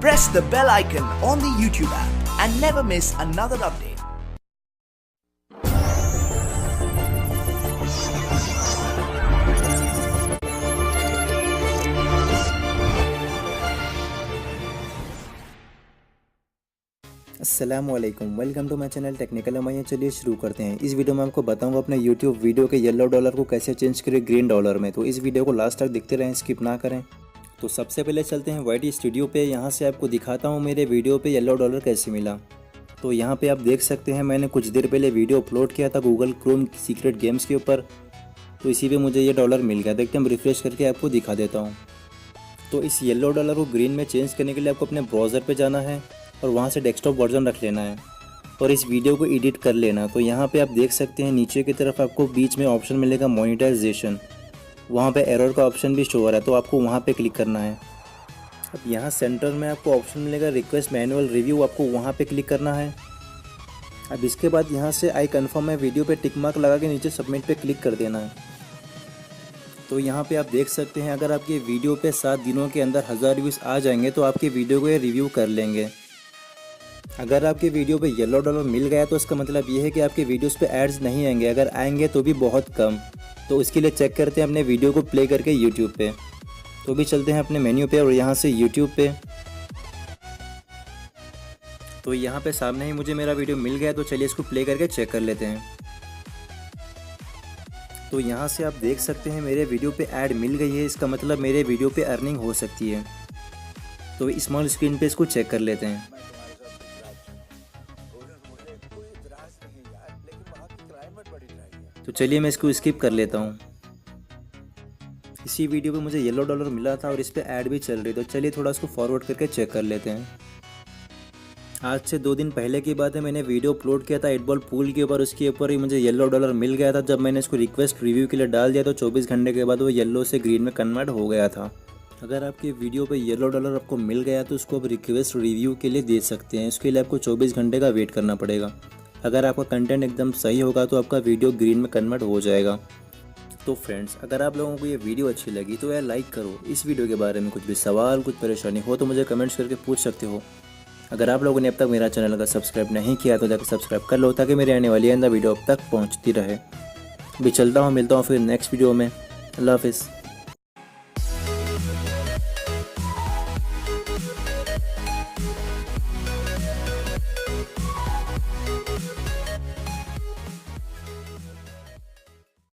Press the bell icon on the YouTube app and never miss another update. अस्सलामुअलैकुम, welcome to my channel technical M. चलिए शुरू करते हैं। इस video में आपको बताऊंगा अपने YouTube वीडियो के येलो डॉलर को कैसे चेंज करें ग्रीन डॉलर में। तो इस वीडियो को लास्ट तक देखते रहें, स्किप ना करें। तो सबसे पहले चलते हैं वाइट स्टूडियो पे। यहाँ से आपको दिखाता हूँ मेरे वीडियो पे येलो डॉलर कैसे मिला। तो यहाँ पे आप देख सकते हैं मैंने कुछ देर पहले वीडियो अपलोड किया था गूगल क्रोम सीक्रेट गेम्स के ऊपर, तो इसी पे मुझे ये डॉलर मिल गया। देखते हैं, रिफ्रेश करके आपको दिखा देता हूँ। तो इस येलो डॉलर को ग्रीन में चेंज करने के लिए आपको अपने ब्राउज़र पे जाना है और वहाँ से डेस्कटॉप वर्जन रख लेना है और इस वीडियो को एडिट कर लेना। तो यहाँ पे आप देख सकते हैं नीचे की तरफ आपको बीच में ऑप्शन मिलेगा मोनेटाइजेशन, वहाँ पे एरर का ऑप्शन भी शो हो रहा है, तो आपको वहाँ पे क्लिक करना है। अब यहाँ सेंटर में आपको ऑप्शन मिलेगा रिक्वेस्ट मैनुअल रिव्यू, आपको वहाँ पे क्लिक करना है। अब इसके बाद यहाँ से आई कन्फर्म है वीडियो पे टिक मार्क लगा के नीचे सबमिट पे क्लिक कर देना है। तो यहाँ पे आप देख सकते हैं अगर आपके वीडियो पे 7 दिनों के अंदर 1000 व्यूज़ आ जाएंगे तो आपके वीडियो को ये रिव्यू कर लेंगे। अगर आपके वीडियो पे येलो डॉलर मिल गया तो इसका मतलब ये है कि आपके वीडियोस पे एड्स नहीं आएंगे, अगर आएंगे तो भी बहुत कम। तो इसके लिए चेक करते हैं अपने वीडियो को प्ले करके यूट्यूब पे। तो भी चलते हैं अपने मेन्यू पे और यहाँ से यूट्यूब पे। तो यहाँ पे सामने ही मुझे मेरा वीडियो मिल गया, तो चलिए इसको प्ले करके चेक कर लेते हैं। तो यहाँ से आप देख सकते हैं मेरे वीडियो पे ऐड मिल गई है, इसका मतलब मेरे वीडियो पे अर्निंग हो सकती है। तो स्मॉल स्क्रीन पे इसको चेक कर लेते हैं। तो चलिए मैं इसको स्किप कर लेता हूँ। इसी वीडियो पे मुझे येलो डॉलर मिला था और इस पे ऐड भी चल रही, तो चलिए थोड़ा इसको फॉरवर्ड करके चेक कर लेते हैं। आज से 2 दिन पहले की बात है, मैंने वीडियो अपलोड किया था 8 बॉल पूल के ऊपर, उसके ऊपर ही मुझे येलो डॉलर मिल गया था। जब मैंने इसको रिक्वेस्ट रिव्यू के लिए डाल दिया तो 24 घंटे के बाद वो येलो से ग्रीन में कन्वर्ट हो गया था। अगर आपके वीडियो पे येलो डॉलर आपको मिल गया तो उसको आप रिक्वेस्ट रिव्यू के लिए दे सकते हैं। इसके लिए आपको 24 घंटे का वेट करना पड़ेगा। अगर आपका कंटेंट एकदम सही होगा तो आपका वीडियो ग्रीन में कन्वर्ट हो जाएगा। तो फ्रेंड्स, अगर आप लोगों को ये वीडियो अच्छी लगी तो यार लाइक करो। इस वीडियो के बारे में कुछ भी सवाल कुछ परेशानी हो तो मुझे कमेंट्स करके पूछ सकते हो। अगर आप लोगों ने अब तक मेरा चैनल अगर सब्सक्राइब नहीं किया तो जाकर सब्सक्राइब कर लो ताकि मेरी आने वाली आइंदा वीडियो अब तक पहुँचती रहे। भी चलता हूँ, मिलता हूँ फिर नेक्स्ट वीडियो में। अल्लाह हाफिज़।